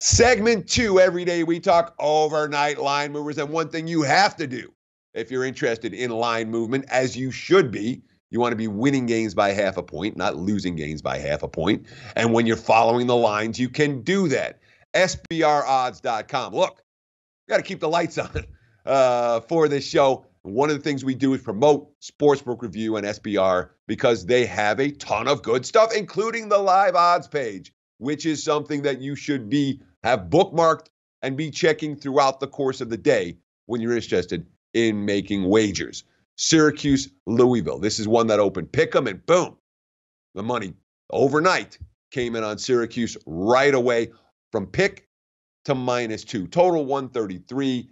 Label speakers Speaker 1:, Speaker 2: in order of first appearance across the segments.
Speaker 1: Segment 2, every day we talk overnight line movers. And one thing you have to do if you're interested in line movement, as you should be, you want to be winning games by half a point, not losing games by half a point. And when you're following the lines, you can do that. SBRodds.com. Look, we got to keep the lights on for this show. One of the things we do is promote Sportsbook Review and SBR because they have a ton of good stuff, including the live odds page, which is something that you should have bookmarked and be checking throughout the course of the day when you're interested in making wagers. Syracuse, Louisville. This is one that opened pick 'em, and boom, the money overnight came in on Syracuse right away from pick to -2. Total 133.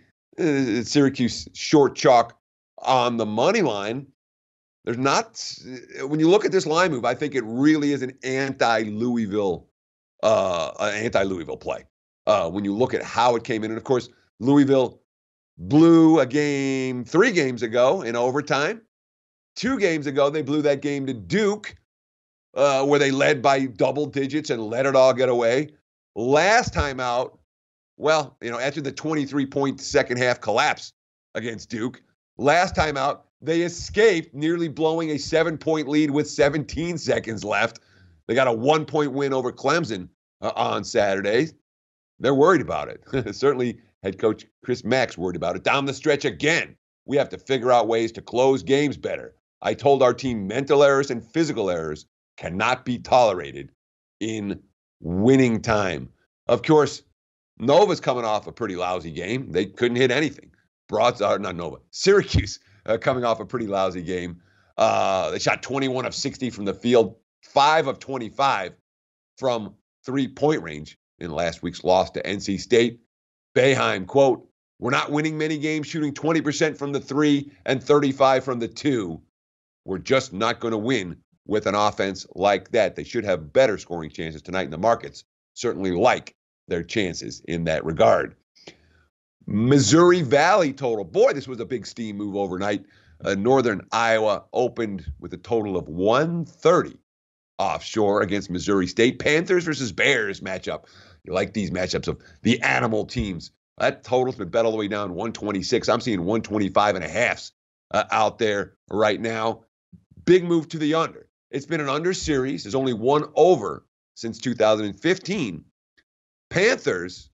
Speaker 1: Syracuse short chalk on the money line. There's not, when you look at this line move, I think it really is an anti-Louisville play. When you look at how it came in. And of course, Louisville blew a game 3 games ago in overtime. 2 games ago, they blew that game to Duke, where they led by double digits and let it all get away. Last time out, well, after the 23-point second half collapse against Duke, last time out, they escaped nearly blowing a 7-point lead with 17 seconds left. They got a 1-point win over Clemson on Saturday. They're worried about it. Certainly, head coach Chris Mack's worried about it. Down the stretch again, we have to figure out ways to close games better. I told our team mental errors and physical errors cannot be tolerated in winning time. Of course, Nova's coming off a pretty lousy game. They couldn't hit anything. Syracuse coming off a pretty lousy game. They shot 21 of 60 from the field, 5 of 25 from three-point range in last week's loss to NC State. Boeheim, quote, "We're not winning many games shooting 20% from the 3 and 35 from the 2. We're just not going to win with an offense like that." They should have better scoring chances tonight, in the markets certainly like their chances in that regard. Missouri Valley total. Boy, this was a big steam move overnight. Northern Iowa opened with a total of 130 offshore against Missouri State. Panthers versus Bears matchup. You like these matchups of the animal teams. That total's been bet all the way down 126. I'm seeing 125.5 out there right now. Big move to the under. It's been an under series. There's only one over since 2015. Panthers,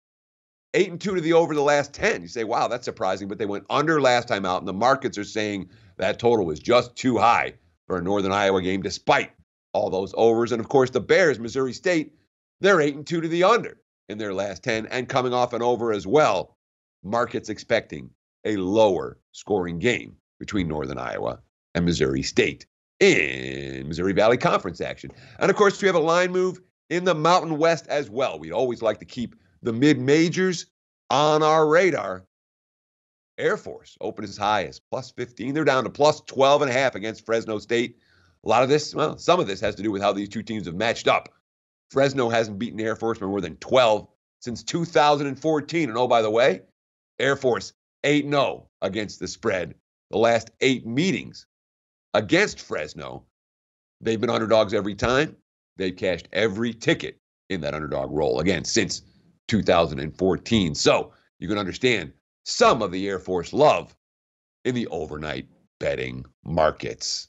Speaker 1: 8-2 to the over the last 10. You say, wow, that's surprising, but they went under last time out, and the markets are saying that total was just too high for a Northern Iowa game, despite all those overs. And of course, the Bears, Missouri State, they're 8-2 to the under in their last 10 and coming off an over as well. Markets expecting a lower scoring game between Northern Iowa and Missouri State in Missouri Valley Conference action. And of course, we have a line move in the Mountain West as well. We'd always like to keep the mid-majors on our radar. Air Force opened as high as +15. They're down to +12.5 against Fresno State. A lot of this, well, some of this has to do with how these two teams have matched up. Fresno hasn't beaten Air Force by more than 12 since 2014. And oh, by the way, Air Force 8-0 against the spread. The last 8 meetings against Fresno, they've been underdogs every time. They've cashed every ticket in that underdog role, again, since 2014. So you can understand some of the Air Force love in the overnight betting markets.